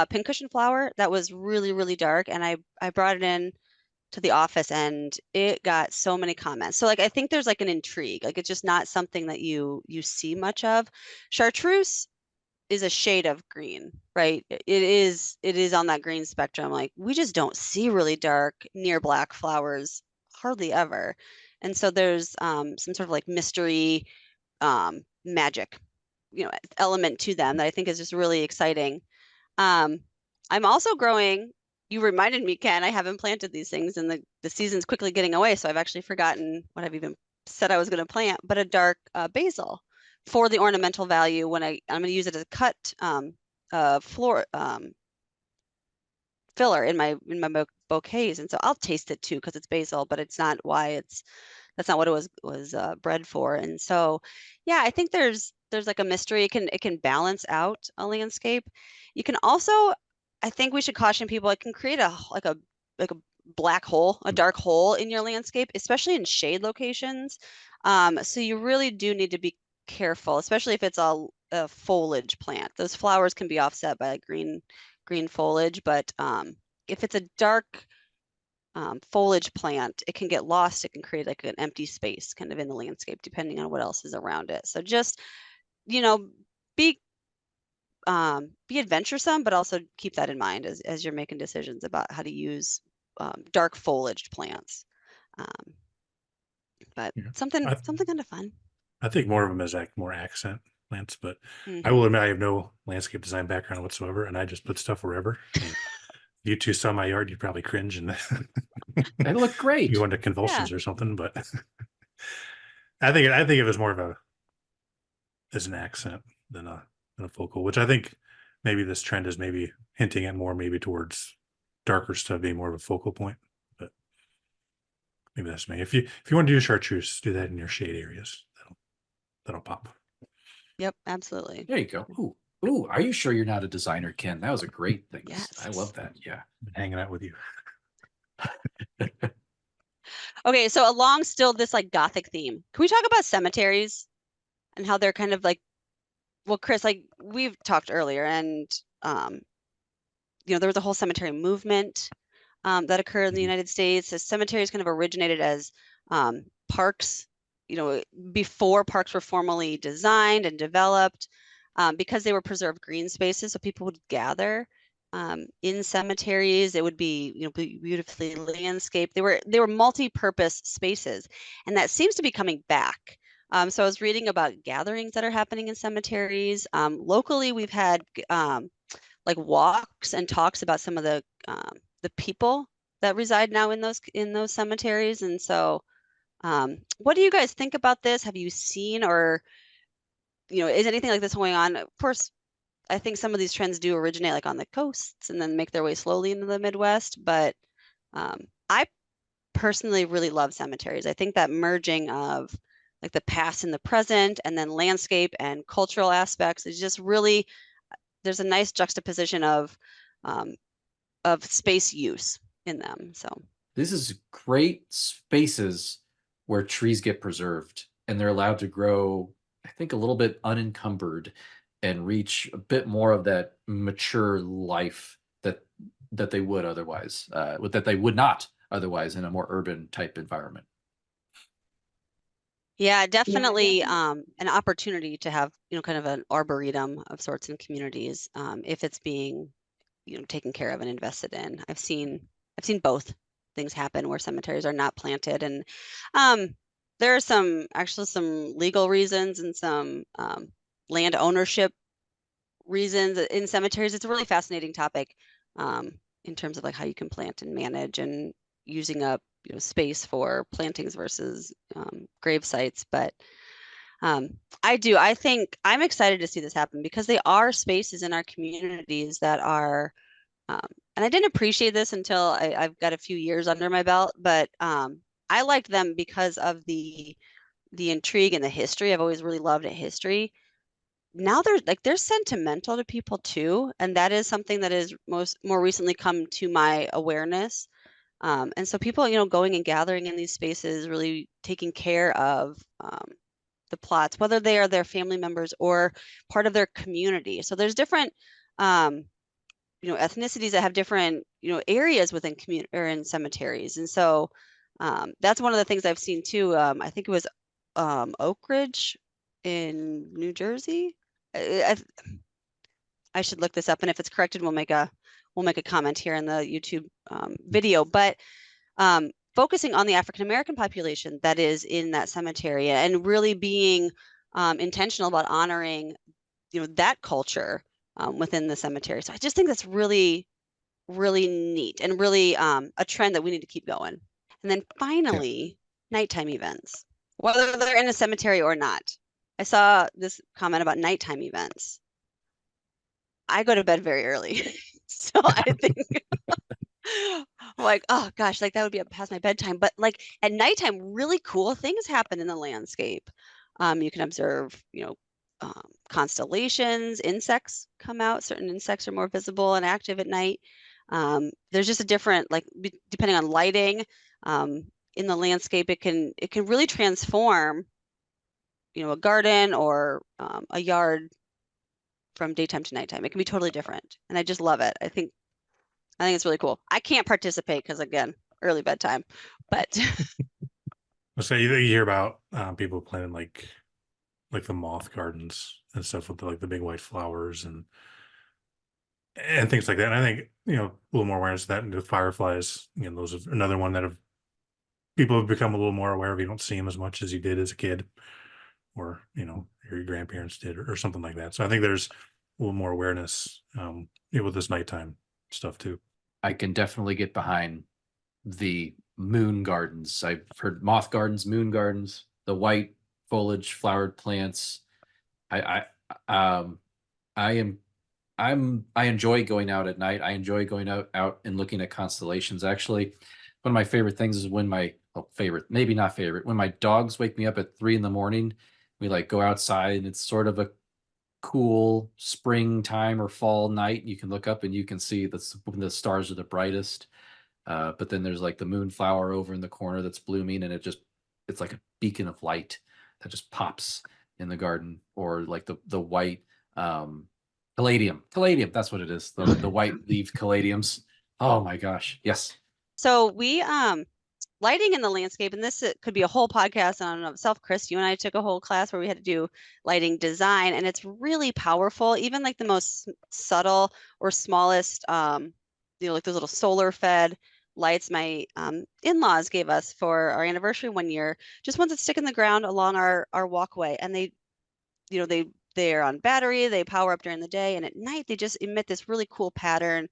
pincushion flower that was really, really dark, and I brought it in to the office and it got so many comments. So like I think there's like an intrigue. Like it's just not something that you see much of. Chartreuse is a shade of green, right? It is on that green spectrum. Like we just don't see really dark near black flowers hardly ever. And so there's some sort of like mystery magic, element to them that I think is just really exciting. Um, I'm also growing, you reminded me, Ken, I haven't planted these things and the season's quickly getting away, so I've actually forgotten what I've even said I was going to plant, but a dark basil for the ornamental value when I'm going to use it as a cut floor filler in my bouquets, and so I'll taste it too because it's basil, but it's not why that's not what it was bred for. And so, yeah, I think there's like a mystery. It can balance out a landscape. You can also, I think we should caution people. It can create a black hole, a dark hole in your landscape, especially in shade locations. So you really do need to be careful, especially if it's a foliage plant. Those flowers can be offset by green foliage, but if it's a dark foliage plant, it can get lost. It can create like an empty space kind of in the landscape, depending on what else is around it. So just, you know, be adventuresome, but also keep that in mind as you're making decisions about how to use dark foliaged plants. But Yeah. something I, kind of fun. I think more of them as more accent plants, but I Mhm. will admit I have no landscape design background whatsoever, and I just put stuff wherever. And you two saw my yard, you probably cringe and They look great. you go into convulsions Yeah. or something. But I think it was more of as an accent than a focal, which I think maybe this trend is maybe hinting at more maybe towards darker stuff being more of a focal point. But maybe that's me. If you want to do chartreuse, do that in your shade areas. That'll pop. Yep, absolutely. There you go. Ooh, are you sure you're not a designer, Ken? That was a great thing. Yes. I love that. Yeah. Been hanging out with you. Okay, so along still this like gothic theme, can we talk about cemeteries and how they're kind of like, well, Chris, like we've talked earlier, and there was a whole cemetery movement that occurred in the Mhm. United States. The cemeteries kind of originated as parks, before parks were formally designed and developed, because they were preserved green spaces, so people would gather in cemeteries. It would be, beautifully landscaped. They were multi-purpose spaces, and that seems to be coming back. So I was reading about gatherings that are happening in cemeteries. Locally, we've had like walks and talks about some of the people that reside now in those cemeteries. And so, what do you guys think about this? Have you seen, or is anything like this going on? Of course, I think some of these trends do originate like on the coasts and then make their way slowly into the Midwest. But I personally really love cemeteries. I think that merging of like the past and the present, and then landscape and cultural aspects is just really, there's a nice juxtaposition of space use in them. So This is great spaces where trees get preserved and they're allowed to grow, I think, a little bit unencumbered and reach a bit more of that mature life that they would otherwise, that they would not otherwise in a more urban type environment. yeah, definitely an opportunity to have, kind of an arboretum of sorts in communities, if it's being, taken care of and invested in. I've seen both things happen where cemeteries are not planted, and there are some legal reasons and some land ownership reasons in cemeteries. It's a really fascinating topic, in terms of like how you can plant and manage and using up, space for plantings versus grave sites. But I think I'm excited to see this happen because they are spaces in our communities that are, um, and I didn't appreciate this until I've got a few years under my belt, but I liked them because of the intrigue and the history. I've always really loved history. now they're sentimental to people too, and that is something that is more recently come to my awareness. And so people, going and gathering in these spaces, really taking care of the plots, whether they are their family members or part of their community. So there's different ethnicities that have different areas within community or in cemeteries, and so that's one of the things I've seen too. I think it was Oak Ridge in New Jersey. I should look this up, and if it's corrected, we'll make a comment here in the YouTube video. But focusing on the African American population that is in that cemetery, and really being intentional about honoring that culture within the cemetery. So I just think that's really, really neat, and really a trend that we need to keep going. And then finally, nighttime events, whether they're in a cemetery or not. I saw this comment about nighttime events. I go to bed very early. So I think like, oh gosh, like that would be past my bedtime. But like at nighttime, really cool things happen in the landscape. You can observe, constellations, insects come out. Certain insects are more visible and active at night. There's just a different, like, depending on lighting in the landscape, it can really transform, a garden or a yard from daytime to nighttime. It can be totally different, and I just love it. I think it's really cool. I can't participate because, again, early bedtime, but So you hear about people planting like the moth gardens and stuff with the big white flowers and things like that. And I think a little more awareness of that, and with fireflies, those are another one that people have become a little more aware of. You don't see them as much as you did as a kid, or your grandparents did, or something like that. So I think there's a little more awareness with this nighttime stuff too. I can definitely get behind the moon gardens. I've heard moth gardens, moon gardens, the white foliage flowered plants. I enjoy going out at night. I enjoy going out and looking at constellations. Actually, one of my favorite things is when maybe not favorite, when my dogs wake me up at 3 a.m. We like go outside, and it's sort of a cool springtime or fall night. You can look up and you can see when the stars are the brightest. But then there's like the moonflower over in the corner that's blooming, and it's like a beacon of light that just pops in the garden. Or like the white caladium, that's what it is. The white leaf caladiums. Oh my gosh, yes. So we lighting in the landscape, and this could be a whole podcast on itself. Chris, you and I took a whole class where we had to do lighting design, and it's really powerful. Even like the most subtle or smallest, like those little solar fed lights my in-laws gave us for our anniversary one year, just ones that stick in the ground along our walkway, and they're on battery, they power up during the day, and at night they just emit this really cool pattern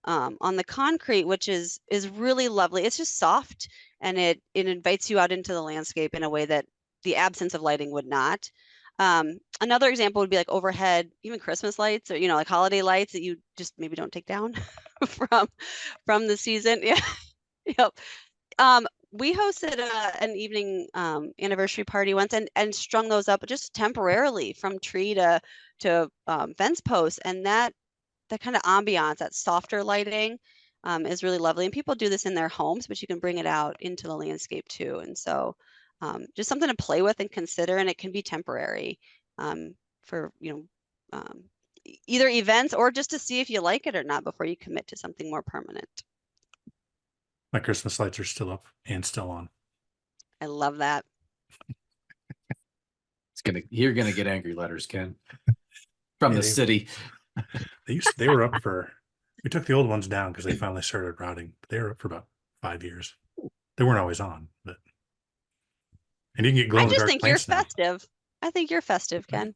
on the concrete, which is really lovely. It's just soft, and it invites you out into the landscape in a way that the absence of lighting would not. Another example would be like overhead, even Christmas lights, or like holiday lights that you just maybe don't take down from the season. Yeah. Yep. We hosted an evening anniversary party once, and strung those up just temporarily from tree to fence posts, and that kind of ambiance, that softer lighting is really lovely. And people do this in their homes, but you can bring it out into the landscape too. And so just something to play with and consider, and it can be temporary for either events or just to see if you like it or not before you commit to something more permanent. My Christmas lights are still up and still on. I love that. You're gonna get angry letters, Ken, from the city. They were up for, we took the old ones down because they finally started rotting. They were up for about 5 years. They weren't always on, and you can get glow in the dark. I just think you're festive. I think you're festive, Ken.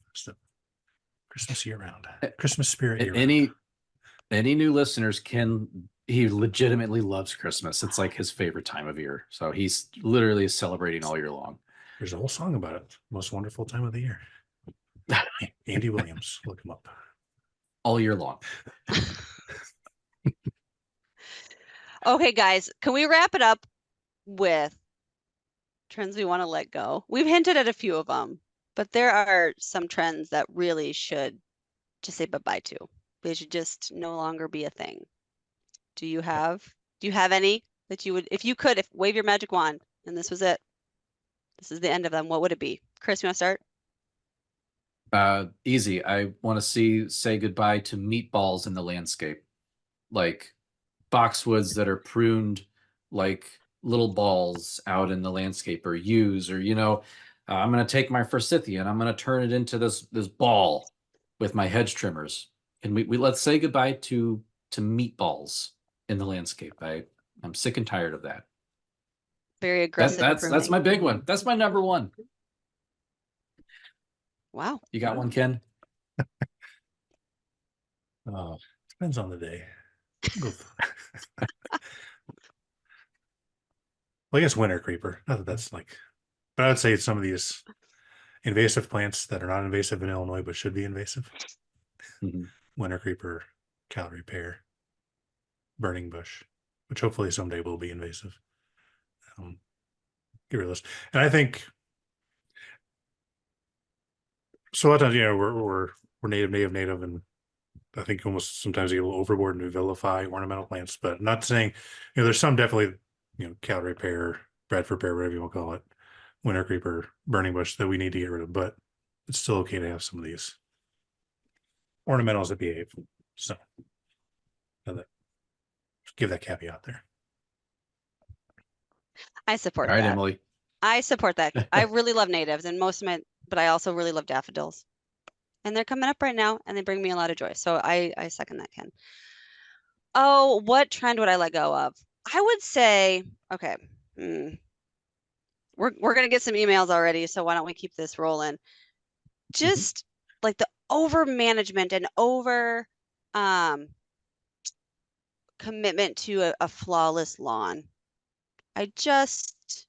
Christmas year round. Christmas spirit year round. Any new listeners, Ken, he legitimately loves Christmas. It's like his favorite time of year. So he's literally celebrating all year long. There's a whole song about it. Most wonderful time of the year. Andy Williams, look him up. All year long. Okay, guys, can we wrap it up with trends we want to let go? We've hinted at a few of them. But there are some trends that really should just say bye-bye to. They should just no longer be a thing. Do you have any that you would, if you could, if wave your magic wand and this was it, this is the end of them, what would it be? Chris, you want to start? Easy. I want to say goodbye to meatballs in the landscape, like boxwoods that are pruned like little balls out in the landscape, or yews, or I'm going to take my forsythia and I'm going to turn it into this ball with my hedge trimmers. And we let's say goodbye to meatballs in the landscape. I'm sick and tired of that. Very aggressive That's my big one. That's my number one. Wow. You got one, Ken? Oh, depends on the day. Well, I guess winter creeper. Not that that's like, but I would say some of these invasive plants that are not invasive in Illinois but should be invasive. Mhm. Winter creeper, calorie pear, burning bush, which hopefully someday will be invasive. Get rid of this. And I think so. A lot of times, we're native, and I think almost sometimes we get a little overboard and we vilify ornamental plants. But not saying, there's some definitely, calorie pear, Bradford pear, whatever you want to call it, winter creeper, burning bush that we need to get rid of. But it's still okay to have some of these ornamentals that behave. So give that caveat there. I support All right, that. Emily. I support that. I really love natives and but I also really love daffodils. And they're coming up right now and they bring me a lot of joy. So I second that, Ken. Oh, what trend would I let go of? I would say, okay, we're gonna get some emails already, so why don't we keep this rolling? Just like the over management and over commitment to a flawless lawn. I just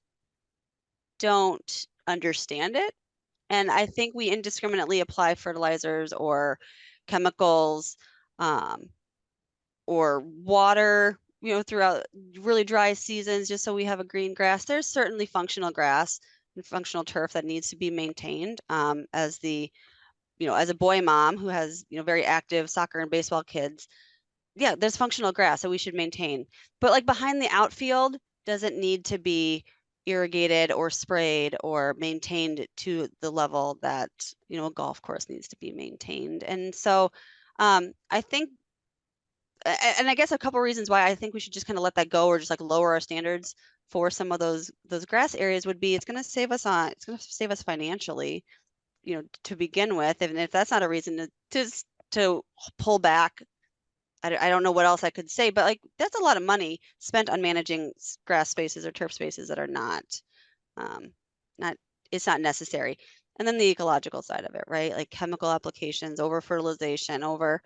don't understand it. And I think we indiscriminately apply fertilizers or chemicals or water, throughout really dry seasons just so we have a green grass. There's certainly functional grass and functional turf that needs to be maintained as as a boy mom who has, very active soccer and baseball kids. Yeah, there's functional grass that we should maintain. But like behind the outfield doesn't need to be irrigated or sprayed or maintained to the level that, a golf course needs to be maintained. And so I think, and I guess a couple reasons why I think we should just kind of let that go or just like lower our standards for some of those grass areas would be it's going to save us financially, to begin with. And if that's not a reason to pull back, I don't know what else I could say, but like that's a lot of money spent on managing grass spaces or turf spaces that are it's not necessary. And then the ecological side of it, right? Like chemical applications, over fertilization, over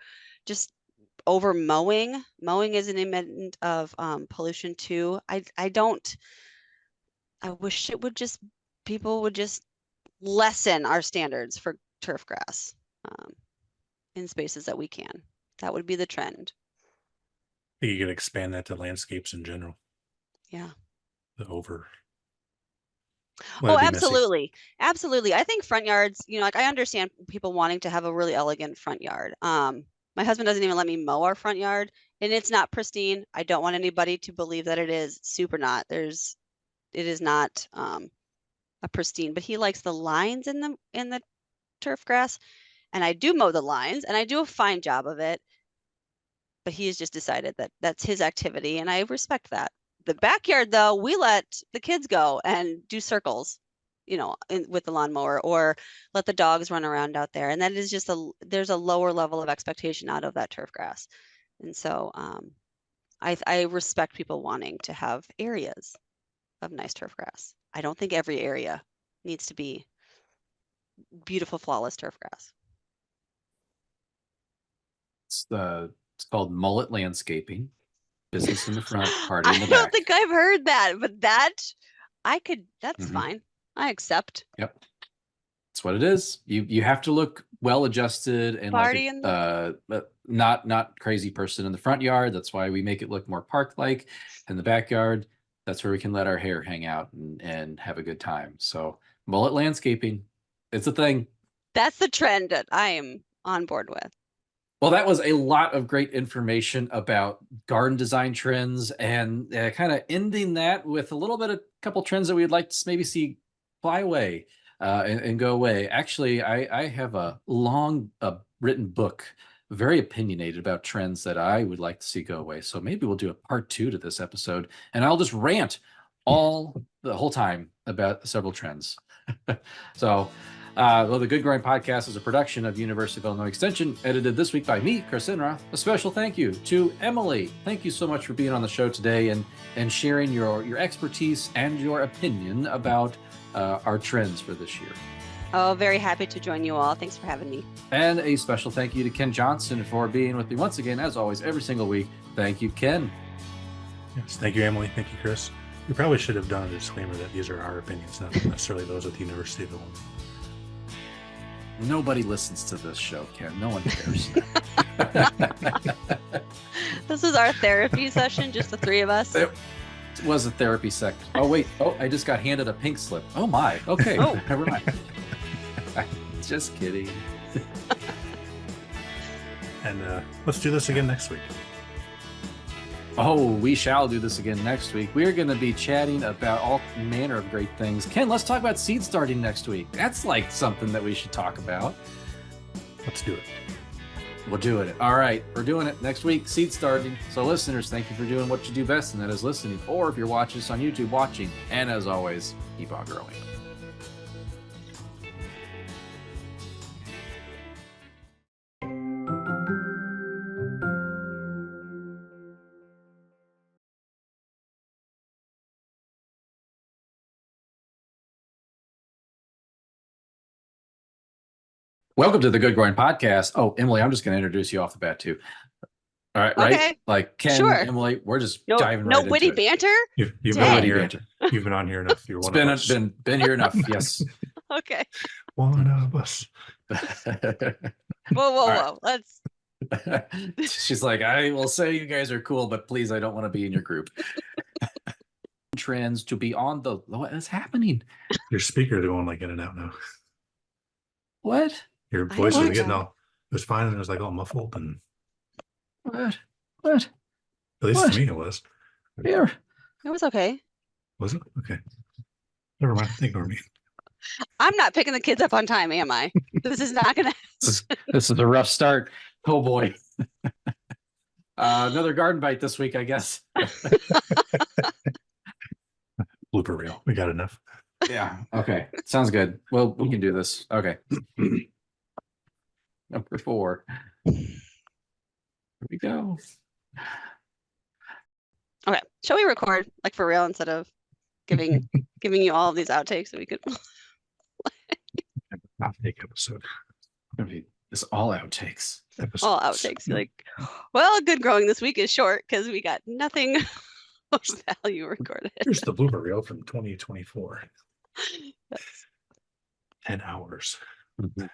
mowing. Mowing is an element of pollution too. I wish people would just lessen our standards for turf grass in spaces that we can. That would be the trend. I think you could expand that to landscapes in general. Yeah. Oh, absolutely. Absolutely. I think front yards, like I understand people wanting to have a really elegant front yard. My husband doesn't even let me mow our front yard, and it's not pristine. I don't want anybody to believe that it is. Super not. It is not a pristine, but he likes the lines in the turf grass, and I do mow the lines and I do a fine job of it. But he has just decided that that's his activity, and I respect that. The backyard, though, we let the kids go and do circles, with the lawnmower, or let the dogs run around out there. And that is just there's a lower level of expectation out of that turf grass. And so I respect people wanting to have areas of nice turf grass. I don't think every area needs to be beautiful, flawless turf grass. It's called mullet landscaping. Business in the front, party in the back. I don't think I've heard that, but that's fine. I accept. Yep. That's what it is. You have to look well adjusted and Party not crazy person in the front yard. That's why we make it look more park-like. In the backyard, that's where we can let our hair hang out and have a good time. So mullet landscaping, It's a thing. That's the trend that I am on board with. Well, that was a lot of great information about garden design trends, and kind of ending that with a little bit of couple trends that we'd like to maybe see fly away and go away. Actually, I have a long written book, very opinionated about trends that I would like to see go away. So maybe we'll do a part 2 to this episode, and I'll just rant the whole time about several trends. So. Well, the Good Growing Podcast is a production of University of Illinois Extension, edited this week by me, Chris Inra. A special thank you to Emily. Thank you so much for being on the show today and sharing your expertise and your opinion about our trends for this year. Oh, very happy to join you all. Thanks for having me. And a special thank you to Ken Johnson for being with me once again, as always, every single week. Thank you, Ken. Yes, thank you, Emily. Thank you, Chris. We probably should have done a disclaimer that these are our opinions, not necessarily those at the University of Illinois. Nobody listens to this show, Ken. No one cares. This is our therapy session, just the three of us. It was a therapy sec. Oh, wait. Oh, I just got handed a pink slip. Oh, my. Okay. Oh. Never mind. Just kidding. And let's do this again next week. Oh, we shall do this again next week. We're going to be chatting about all manner of great things. Ken, let's talk about seed starting next week. That's like something that we should talk about. Let's do it. We'll do it. All right. We're doing it next week, seed starting. So listeners, thank you for doing what you do best, and that is listening. Or if you're watching us on YouTube, watching. And as always, keep on growing. Welcome to the Good Growing Podcast. Oh, Emily, I'm just going to introduce you off the bat too. All right, right? Okay. Like Ken, Sure. Emily, we're just No, diving no right witty into it. banter. You've been Dang. on Witty here. banter. You've been on here enough. You're It's one of us. been here enough. Yes. Okay. One of us. Whoa. Let's. She's like, I will say you guys are cool, but please, I don't want to be in your group. Trends to be on the what is happening? Your speakers are going like in and out now. What? Your I voice don't was know. getting all. It was fine, and it was like all muffled, and What? at least What? to me it was. It Here. was okay. Was it? Okay. Never mind. Ignore me. I'm not picking the kids up on time, am I? This is not gonna. This is a rough start. Oh boy. Another garden bite this week, I guess. Blooper reel. We got enough. Yeah. Okay. Sounds good. Well, we can do this. Okay. Number 4. Here we go. Okay. Shall we record like for real instead of giving you all of these outtakes that we could? Outtake episode. It's all outtakes. All outtakes. Like, well, good growing this week is short because we got nothing of value recorded. Here's the blooper reel from 2024. Yes. 10 hours. Mhm.